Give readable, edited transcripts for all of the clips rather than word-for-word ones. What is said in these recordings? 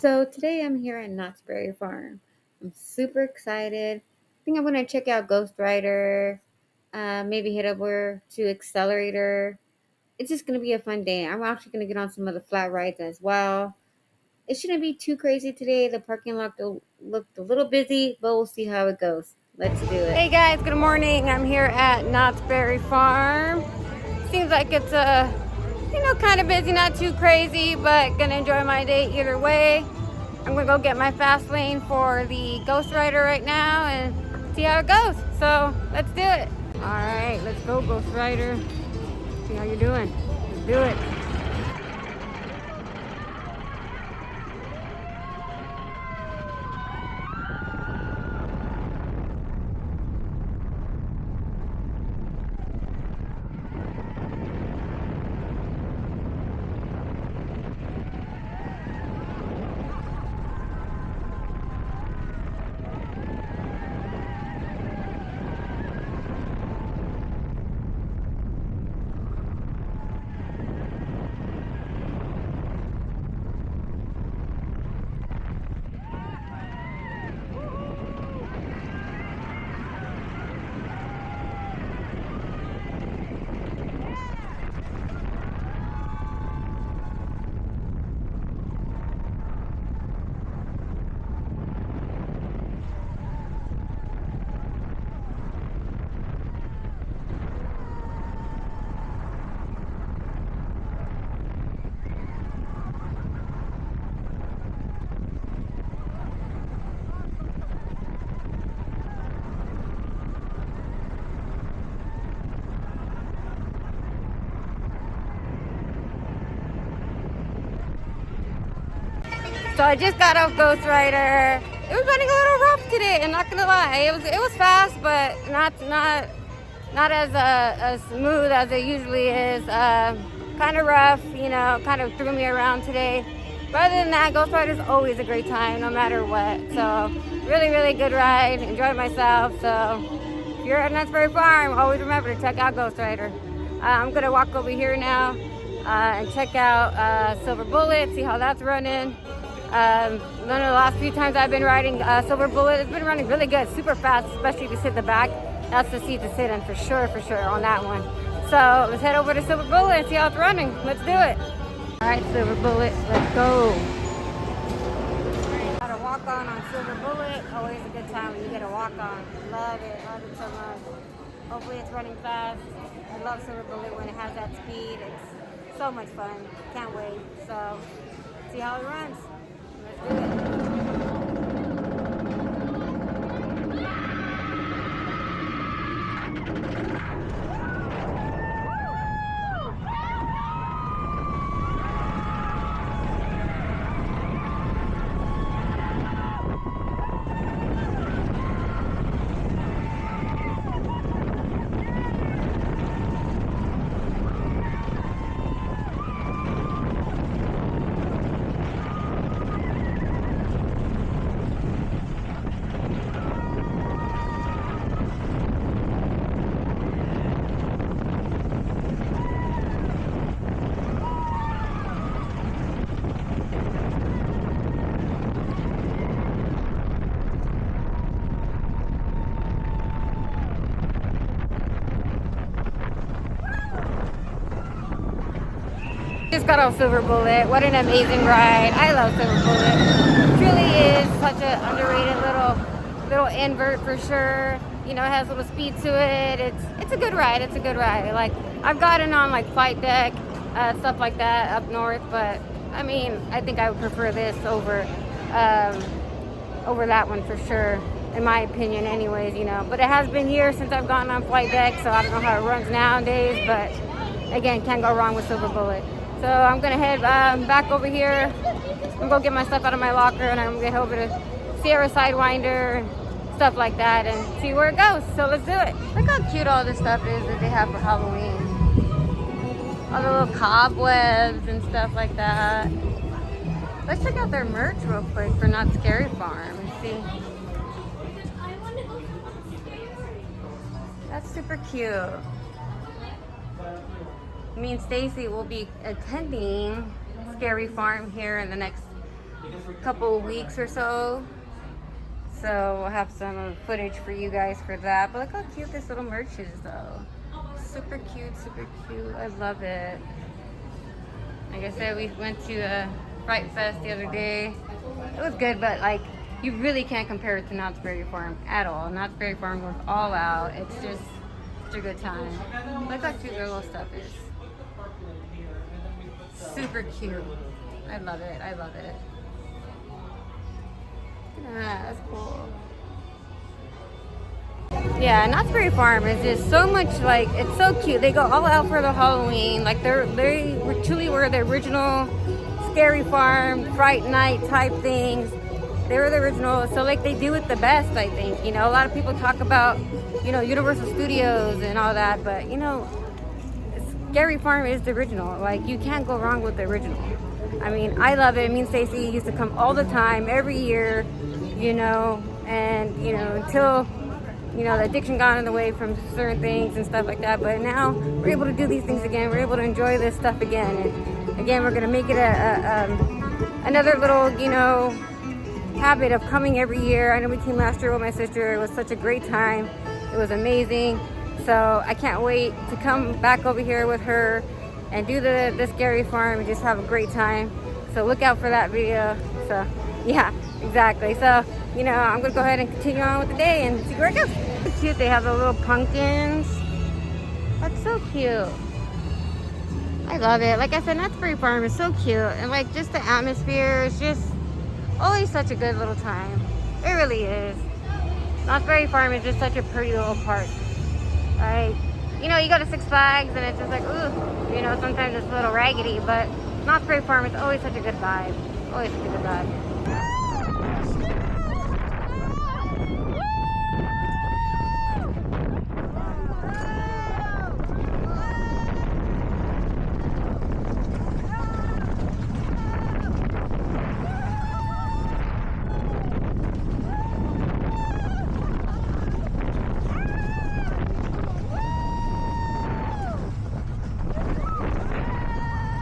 So today I'm here at Knott's Farm. I'm super excited. I think I'm gonna check out Ghost Rider, maybe head over to Accelerator. It's just gonna be a fun day. I'm actually gonna get on some of the flat rides as well. It shouldn't be too crazy today. The parking lot looked a little busy, but we'll see how it goes. Let's do it. Hey guys, good morning. I'm here at Knott's Farm. Seems like it's kind of busy, not too crazy, but gonna enjoy my day either way. I'm gonna go get my fast lane for the Ghost Rider right now and see how it goes. So let's do it. All right, let's go Ghost Rider. See how you're doing. Let's do it. So I just got off Ghost Rider. It was running a little rough today, and not gonna lie, it was fast, but not as smooth as it usually is. Kind of rough, kind of threw me around today. But other than that, Ghost Rider is always a great time, no matter what. So really, really good ride. Enjoyed myself. So if you're at Knott's Farm, always remember to check out Ghost Rider. I'm gonna walk over here now and check out Silver Bullet, see how that's running. None of the last few times I've been riding Silver Bullet, it's been running really good, super fast, especially if you sit in the back. That's the seat to sit in for sure on that one. So let's head over to Silver Bullet and see how it's running. Let's do it. All right, Silver Bullet, let's go. Got a walk on Silver Bullet. Always a good time when you get a walk on. Love it so much. Hopefully it's running fast. I love Silver Bullet when it has that speed. It's so much fun. Can't wait. So see how it runs. Let's do it. Just got off Silver Bullet. What an amazing ride. I love Silver Bullet. It truly is such an underrated little invert for sure. It has a little speed to it. It's a good ride. It's a good ride. Like, I've gotten on like flight deck, stuff like that up north, but I mean, I think I would prefer this over that one for sure, in my opinion anyways, But it has been years since I've gotten on flight deck, so I don't know how it runs nowadays, but again, can't go wrong with Silver Bullet. So I'm gonna head back over here. I'm gonna go get my stuff out of my locker, and I'm gonna head over to Sierra Sidewinder and stuff like that, and see where it goes. So let's do it. Look how cute all this stuff is that they have for Halloween. All the little cobwebs and stuff like that. Let's check out their merch real quick for Not Scary Farm and see. That's super cute. Me and Stacy will be attending Scary Farm here in the next couple of weeks or so. So we'll have some footage for you guys for that. But look how cute this little merch is though. Super cute, super cute. I love it. Like I said, we went to Fright Fest the other day. It was good, but like you really can't compare it to Knott's Berry Farm at all. Knott's Berry Farm was all out. It's just such a good time. Look how cute their little stuff is. Super cute. I love it. I love it. Yeah, that's cool. Yeah, Knott's Berry Farm is just so much like, it's so cute. They go all out for the Halloween. Like they truly were the original Scary Farm, Fright Night type things. They were the original. So like they do it the best, I think. You know, a lot of people talk about, you know, Universal Studios and all that, but you know, Scary Farm is the original. Like you can't go wrong with the original. I mean, I love it. Me and Stacy used to come all the time, every year, you know, and you know, until you know, the addiction got in the way from certain things and stuff like that. But now we're able to do these things again. We're able to enjoy this stuff again. And again, we're going to make it another little, you know, habit of coming every year. I know we came last year with my sister. It was such a great time. It was amazing. So I can't wait to come back over here with her and do the Scary Farm and just have a great time. So look out for that video. So yeah, exactly. So, you know, I'm gonna go ahead and continue on with the day and see where it goes. It's cute. They have the little pumpkins. That's so cute. I love it. Like I said, Knott's Berry Farm is so cute, and like just the atmosphere is just always such a good little time. It really is. Knott's Berry Farm is just such a pretty little park. Right? You know, you go to Six Flags and it's just like, ooh, you know, sometimes it's a little raggedy, but Knott's Berry Farm is always such a good vibe. Always such a good vibe.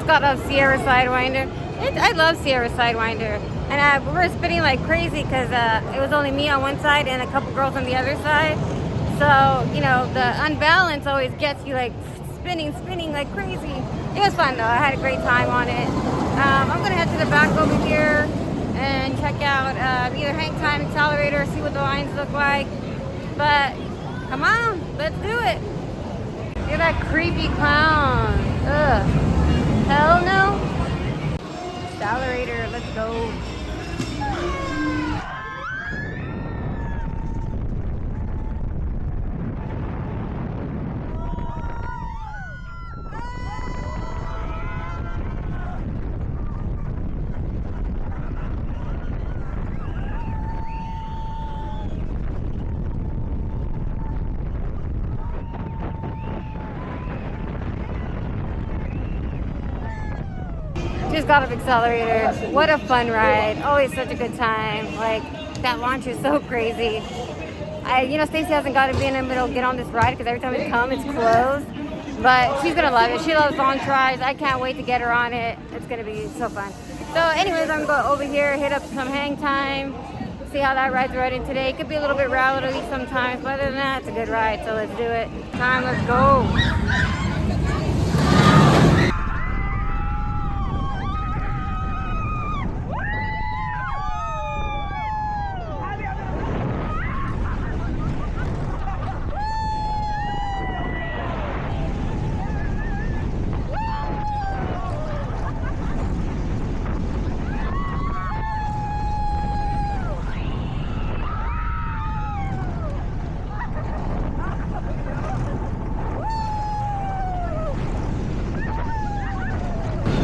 Got a Sierra Sidewinder. I love Sierra Sidewinder, and we were spinning like crazy because it was only me on one side and a couple girls on the other side. So you know, the unbalance always gets you like spinning like crazy. It was fun though. I had a great time on it. I'm gonna head to the back over here and check out either hang time, accelerator, see what the lines look like. But come on, let's do it. Look at that creepy clown. Ugh. Hell no. Accelerator, let's go. Just got off accelerator. What a fun ride. Always such a good time. Like, that launch is so crazy. You know, Stacy hasn't got to be in the middle, get on this ride, because every time we come, it's closed. But she's going to love it. She loves launch rides. I can't wait to get her on it. It's going to be so fun. So anyways, I'm going to go over here, hit up some hang time, see how that ride's riding today. It could be a little bit rowdy sometimes, but other than that, it's a good ride. So let's do it. Time, let's go.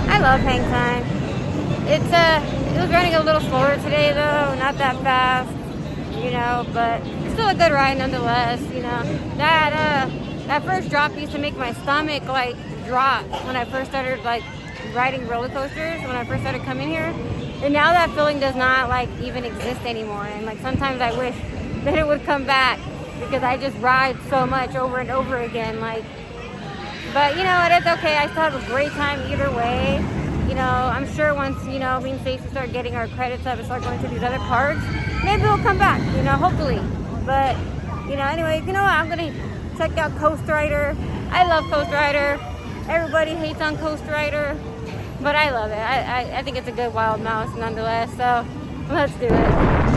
I love hang time. It was running a little slower today though, not that fast, you know, but it's still a good ride nonetheless, you know. That first drop used to make my stomach like drop when I first started like riding roller coasters, when I first started coming here. And now that feeling does not like even exist anymore. And like sometimes I wish that it would come back because I just ride so much over and over again. Like, but you know, it is okay. I still have a great time either way. you know, I'm sure once, you know, me and Stacey start getting our credits up and start going to these other parks, maybe we'll come back, you know, hopefully. But, you know, anyway, you know what? I'm going to check out Coast Rider. I love Coast Rider. Everybody hates on Coast Rider, but I love it. I think it's a good wild mouse nonetheless, so let's do it.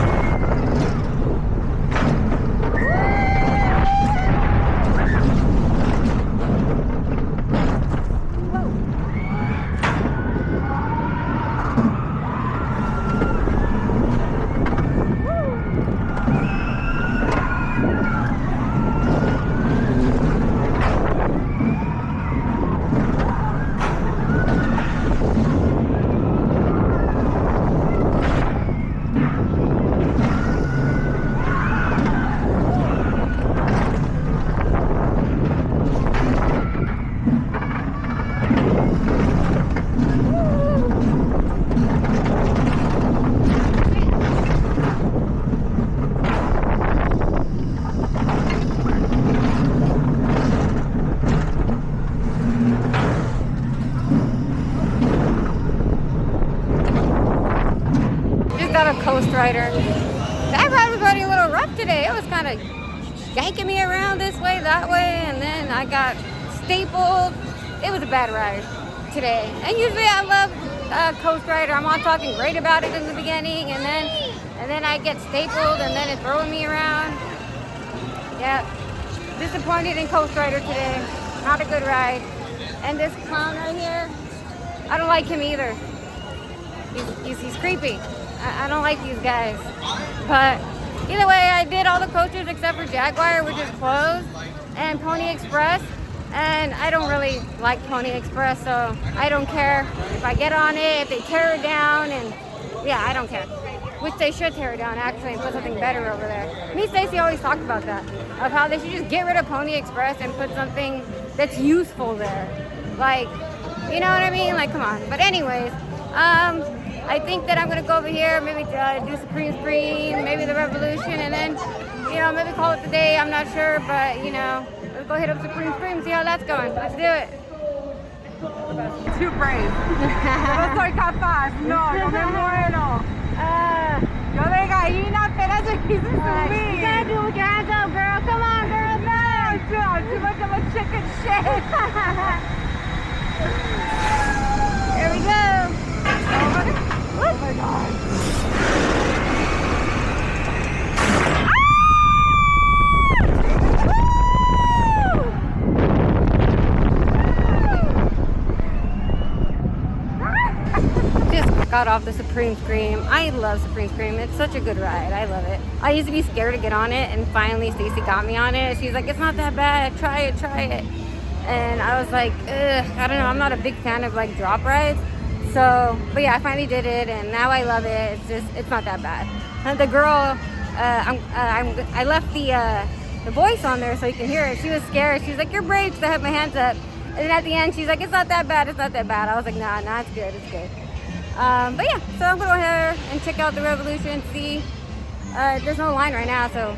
Coast Rider. That ride was already a little rough today. It was kind of yanking me around this way, that way, and then I got stapled. It was a bad ride today. And usually I love Coast Rider. I'm all talking great about it in the beginning, and then I get stapled, and then it's throwing me around. Yeah, disappointed in Coast Rider today. Not a good ride. And this clown right here, I don't like him either. He's creepy. I don't like these guys. But either way, I did all the coasters except for Jaguar, which is closed, and Pony Express. And I don't really like Pony Express, so I don't care if I get on it, if they tear it down, and yeah, I don't care. Which they should tear it down, actually, and put something better over there. Me and Stacey always talked about that, of how they should just get rid of Pony Express and put something that's useful there. Like, you know what I mean? Like, come on. But anyways, I think that I'm going to go over here, maybe do Supreme Scream, maybe the Revolution, and then, you know, maybe call it the day. I'm not sure, but, you know, let's go hit up Supreme Scream, see how that's going. Let's do it. Too brave. No soy capaz. No me muero. Yo de gallina apenas me quise subir. You gotta do it with your hands up, girl. Come on, girl. No, I'm too much of a chicken shit. Here we go. Oh my god. Just got off the Supreme Scream. I love Supreme Scream. It's such a good ride. I love it. I used to be scared to get on it, and finally Stacey got me on it. She's like, it's not that bad. Try it, try it. And I was like, ugh, I don't know. I'm not a big fan of like drop rides. So, but yeah, I finally did it, and now I love it. It's not that bad. And the girl, I left the voice on there so you can hear it. She was scared. She's like, you're brave, because I had my hands up. And then at the end, she's like, it's not that bad. It's not that bad. I was like, nah, it's good. It's good. But yeah, so I'm gonna go ahead and check out the Revolution. See, there's no line right now, so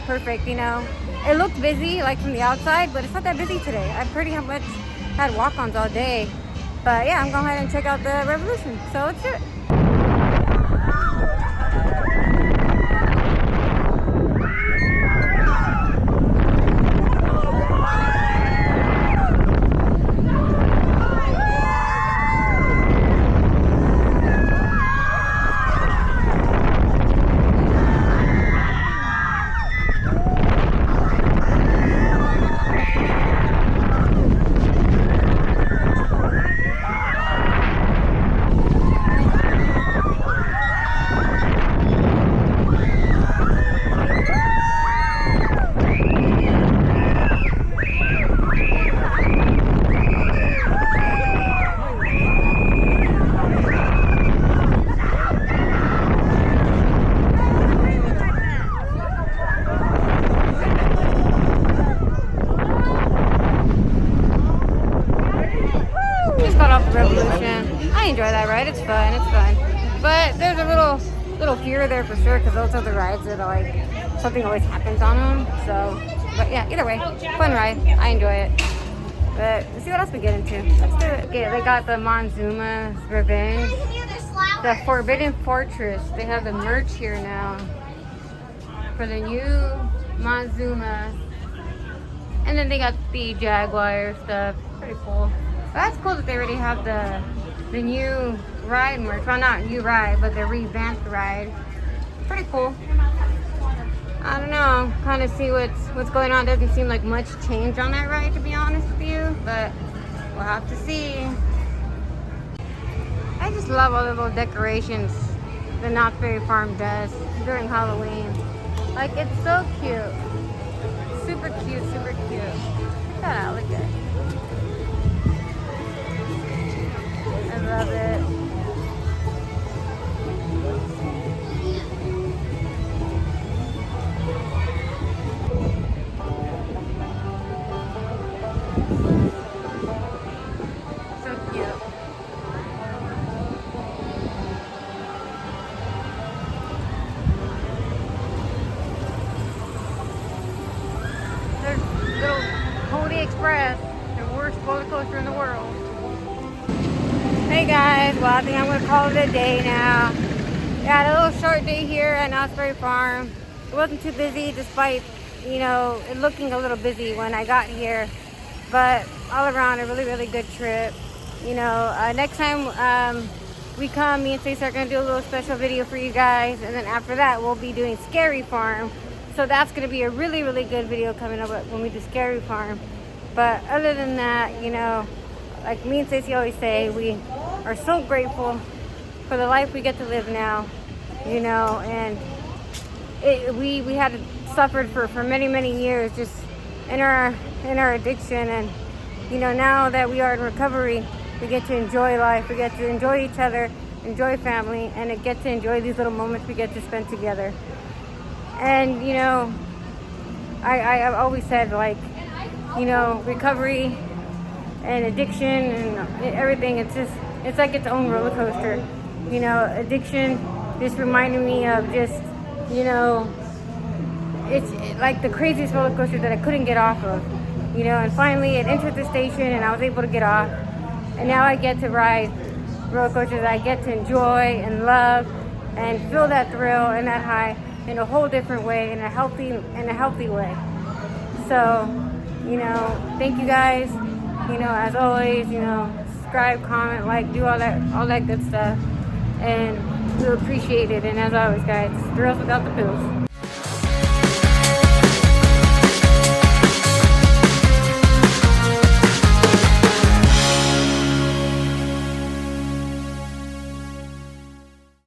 perfect. You know, it looked busy like from the outside, but it's not that busy today. I pretty much had walk-ons all day. But yeah, I'm going to go ahead and check out the Revolution. So let's do it. Revolution. I enjoy that ride. It's fun. But there's a little fear there for sure, because those are the rides that are like something always happens on them. So, but yeah, either way, fun ride. I enjoy it. But let's see what else we get into. Let's do it. Okay, they got the Monzuma's Revenge. The Forbidden Fortress. They have the merch here now for the new Monzuma. And then they got the Jaguar stuff. Pretty cool. But that's cool that they already have the new ride merch. Well, not new ride, but the revamped ride. Pretty cool. I don't know. Kind of see what's going on. Doesn't seem like much change on that ride, to be honest with you. But we'll have to see. I just love all the little decorations the Knott's Berry Farm does during Halloween. Like, it's so cute. Super cute, super cute. Look at that, look at it. I love it. Express, the worst roller coaster in the world. Hey guys, well I think I'm gonna call it a day now. Yeah, a little short day here at Knott's Berry Farm. It wasn't too busy despite, you know, it looking a little busy when I got here. But all around a really, really good trip. You know, next time we come, me and Stacey are gonna do a little special video for you guys. And then after that, we'll be doing Scary Farm. So that's gonna be a really, really good video coming up when we do Scary Farm. But other than that, you know, like me and Stacey always say, we are so grateful for the life we get to live now, you know, and we had suffered for many, many years just in our addiction. And, you know, now that we are in recovery, we get to enjoy life, we get to enjoy each other, enjoy family, and get to enjoy these little moments we get to spend together. And, you know, I've always said, like, you know, recovery and addiction and everything, it's like its own roller coaster. You know, addiction just reminded me of just, you know, it's like the craziest roller coaster that I couldn't get off of. You know, and finally it entered the station and I was able to get off. And now I get to ride roller coasters I get to enjoy and love and feel that thrill and that high in a whole different way, in a healthy way. So, you know, thank you guys. You know, as always, you know, subscribe, comment, like, do all that good stuff. And we appreciate it. And as always, guys, thrills without the pills.